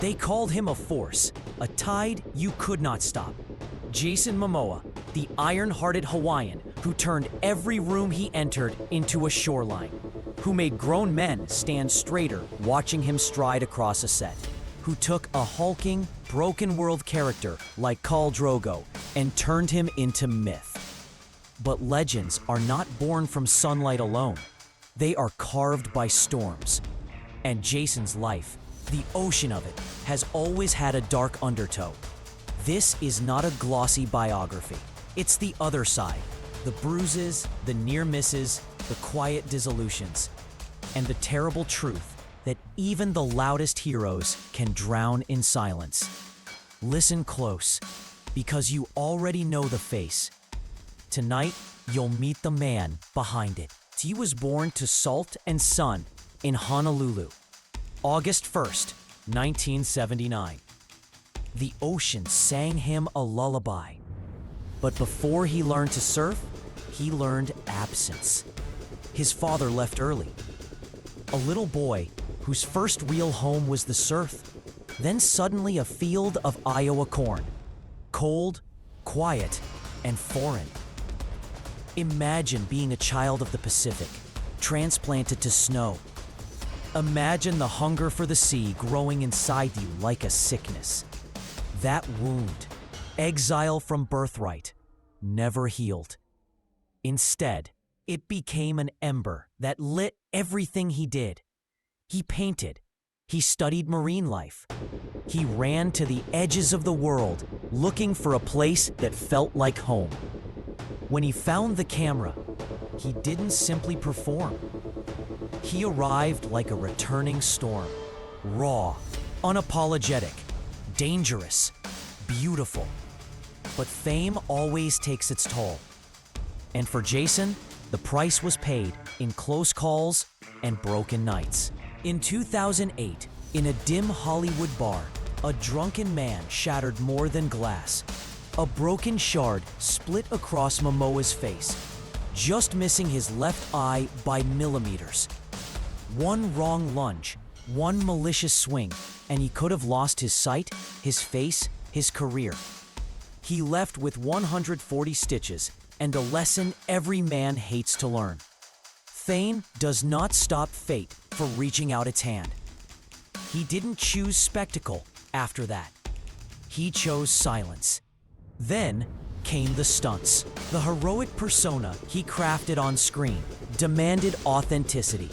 They called him a force, a tide you could not stop. Jason Momoa, the iron-hearted Hawaiian who turned every room he entered into a shoreline, who made grown men stand straighter watching him stride across a set, who took a hulking, broken world character like Khal Drogo and turned him into myth. But legends are not born from sunlight alone. They are carved by storms. And Jason's life, the ocean of it, has always had a dark undertow. This is not a glossy biography. It's the other side. The bruises, the near misses, the quiet dissolutions, and the terrible truth that even the loudest heroes can drown in silence. Listen close, because you already know the face. Tonight, you'll meet the man behind it. He was born to salt and sun in Honolulu, August 1st, 1979. The ocean sang him a lullaby. But before he learned to surf, he learned absence. His father left early. A little boy whose first real home was the surf, then suddenly a field of Iowa corn. Cold, quiet, and foreign. Imagine being a child of the Pacific, transplanted to snow. Imagine the hunger for the sea growing inside you like a sickness. That wound, exile from birthright, never healed. Instead, it became an ember that lit everything he did. He painted. He studied marine life. He ran to the edges of the world, looking for a place that felt like home. When he found the camera, he didn't simply perform. He arrived like a returning storm, raw, unapologetic, dangerous, beautiful. But fame always takes its toll. And for Jason, the price was paid in close calls and broken nights. In 2008, in a dim Hollywood bar, a drunken man shattered more than glass. A broken shard split across Momoa's face, just missing his left eye by millimeters. One wrong lunge, one malicious swing, and he could have lost his sight, his face, his career. He left with 140 stitches and a lesson every man hates to learn. Fame does not stop fate from reaching out its hand. He didn't choose spectacle after that. He chose silence. Then came the stunts. The heroic persona he crafted on screen demanded authenticity.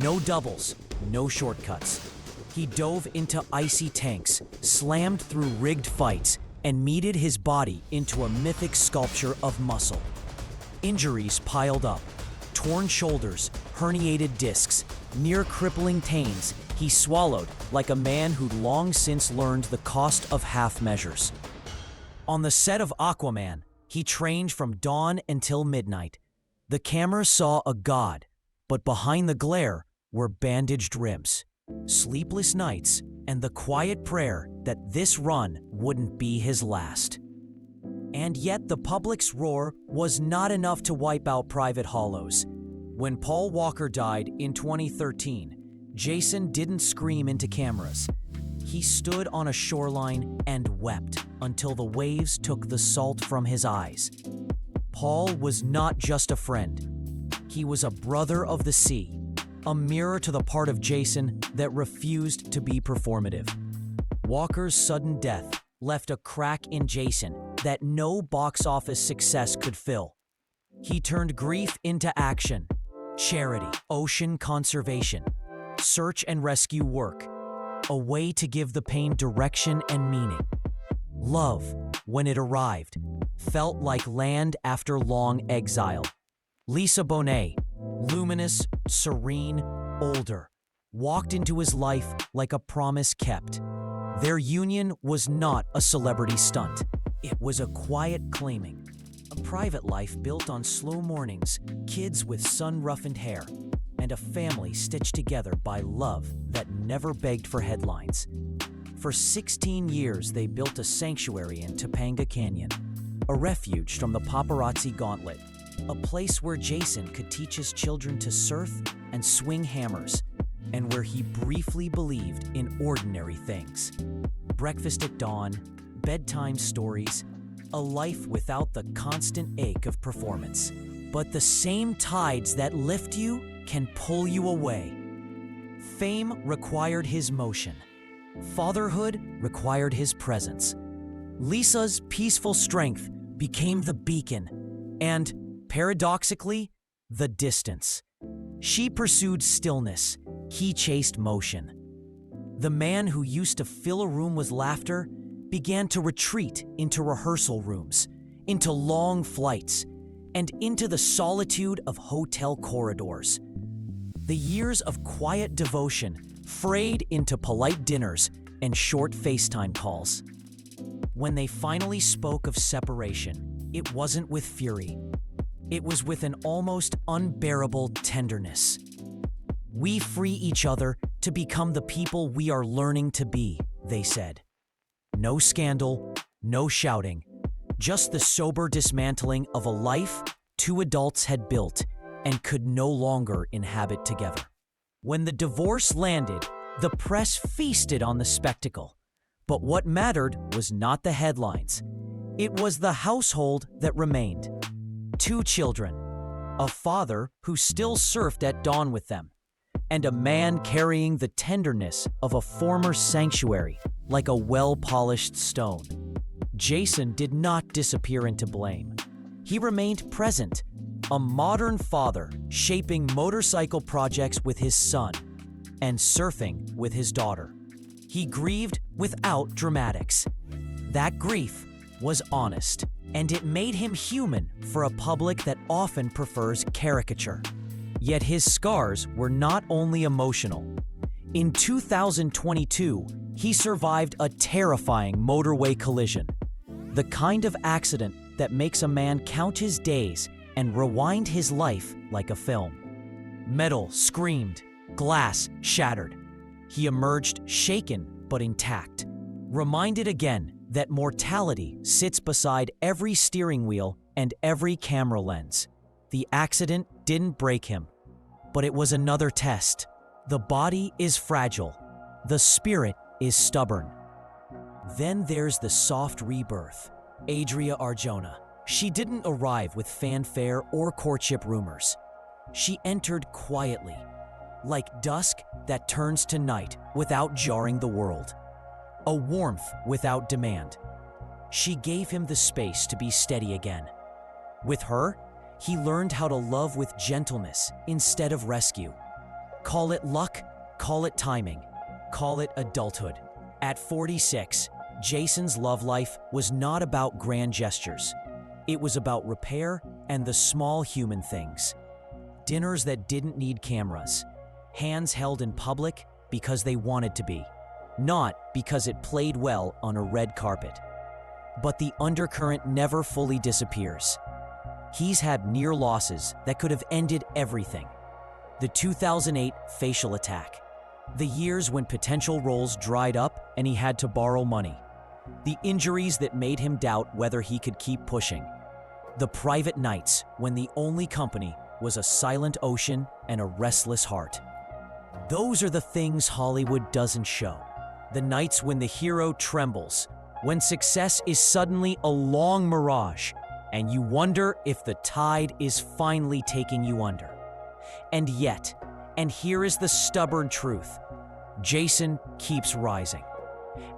No doubles, no shortcuts. He dove into icy tanks, slammed through rigged fights, and meted his body into a mythic sculpture of muscle. Injuries piled up. Torn shoulders, herniated discs, near crippling pains he swallowed like a man who'd long since learned the cost of half measures. On the set of Aquaman, he trained from dawn until midnight. The camera saw a god, but behind the glare were bandaged ribs, sleepless nights, and the quiet prayer that this run wouldn't be his last. And yet the public's roar was not enough to wipe out Private Hollows. When Paul Walker died in 2013, Jason didn't scream into cameras. He stood on a shoreline and wept until the waves took the salt from his eyes. Paul was not just a friend. He was a brother of the sea, a mirror to the part of Jason that refused to be performative. Walker's sudden death left a crack in Jason that no box office success could fill. He turned grief into action, charity, ocean conservation, search and rescue work, a way to give the pain direction and meaning. Love, when it arrived, felt like land after long exile. Lisa Bonet, luminous, serene, older, walked into his life like a promise kept. Their union was not a celebrity stunt. It was a quiet claiming, a private life built on slow mornings, kids with sun-roughened hair, and a family stitched together by love that never begged for headlines. For 16 years, they built a sanctuary in Topanga Canyon, a refuge from the paparazzi gauntlet, a place where Jason could teach his children to surf and swing hammers, and where he briefly believed in ordinary things. Breakfast at dawn, bedtime stories, a life without the constant ache of performance. But the same tides that lift you can pull you away. Fame required his motion. Fatherhood required his presence. Lisa's peaceful strength became the beacon, and, paradoxically, the distance. She pursued stillness. He chased motion. The man who used to fill a room with laughter began to retreat into rehearsal rooms, into long flights, and into the solitude of hotel corridors. The years of quiet devotion frayed into polite dinners and short FaceTime calls. When they finally spoke of separation, it wasn't with fury. It was with an almost unbearable tenderness. "We free each other to become the people we are learning to be," they said. No scandal, no shouting, just the sober dismantling of a life two adults had built and could no longer inhabit together. When the divorce landed, the press feasted on the spectacle. But what mattered was not the headlines. It was the household that remained. 2 children, a father who still surfed at dawn with them, and a man carrying the tenderness of a former sanctuary like a well-polished stone. Jason did not disappear into blame. He remained present, a modern father shaping motorcycle projects with his son and surfing with his daughter. He grieved without dramatics. That grief was honest, and it made him human for a public that often prefers caricature. Yet his scars were not only emotional. In 2022, he survived a terrifying motorway collision, the kind of accident that makes a man count his days and rewind his life like a film. Metal screamed, glass shattered. He emerged shaken but intact, reminded again that mortality sits beside every steering wheel and every camera lens. The accident didn't break him, but it was another test. The body is fragile. The spirit is stubborn. Then there's the soft rebirth, Adria Arjona. She didn't arrive with fanfare or courtship rumors. She entered quietly, like dusk that turns to night without jarring the world. A warmth without demand. She gave him the space to be steady again. With her, he learned how to love with gentleness instead of rescue. Call it luck, call it timing, call it adulthood. At 46, Jason's love life was not about grand gestures. It was about repair and the small human things. Dinners that didn't need cameras. Hands held in public because they wanted to be, not because it played well on a red carpet. But the undercurrent never fully disappears. He's had near losses that could have ended everything. The 2008 facial attack. The years when potential roles dried up and he had to borrow money. The injuries that made him doubt whether he could keep pushing. The private nights when the only company was a silent ocean and a restless heart. Those are the things Hollywood doesn't show. The nights when the hero trembles, when success is suddenly a long mirage, and you wonder if the tide is finally taking you under. And yet, and here is the stubborn truth, Jason keeps rising.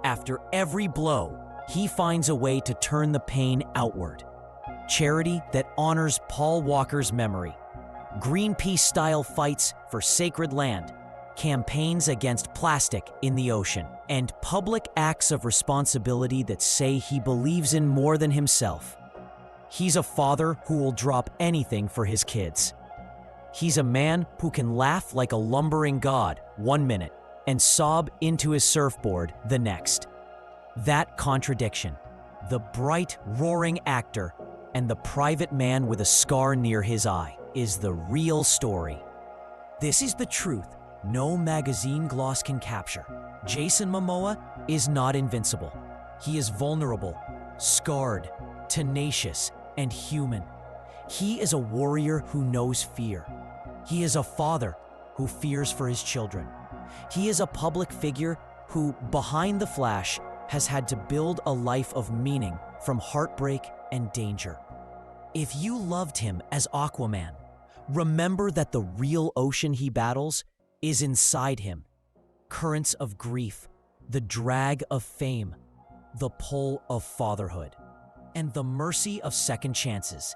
After every blow, he finds a way to turn the pain outward. Charity that honors Paul Walker's memory. Greenpeace-style fights for sacred land. Campaigns against plastic in the ocean. And public acts of responsibility that say he believes in more than himself. He's a father who will drop anything for his kids. He's a man who can laugh like a lumbering god 1 minute and sob into his surfboard the next. That contradiction, the bright, roaring actor and the private man with a scar near his eye, is the real story. This is the truth no magazine gloss can capture. Jason Momoa is not invincible. He is vulnerable, scarred, tenacious, and human. He is a warrior who knows fear. He is a father who fears for his children. He is a public figure who, behind the flash, has had to build a life of meaning from heartbreak and danger. If you loved him as Aquaman, remember that the real ocean he battles is inside him. Currents of grief, the drag of fame, the pull of fatherhood, and the mercy of second chances.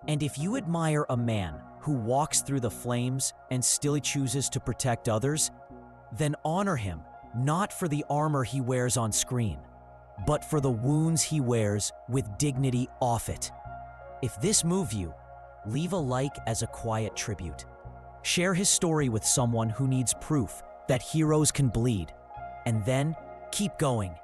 And if you admire a man who walks through the flames and still chooses to protect others, then honor him not for the armor he wears on screen, but for the wounds he wears with dignity off it. If this moved you, leave a like as a quiet tribute. Share his story with someone who needs proof that heroes can bleed, and then keep going.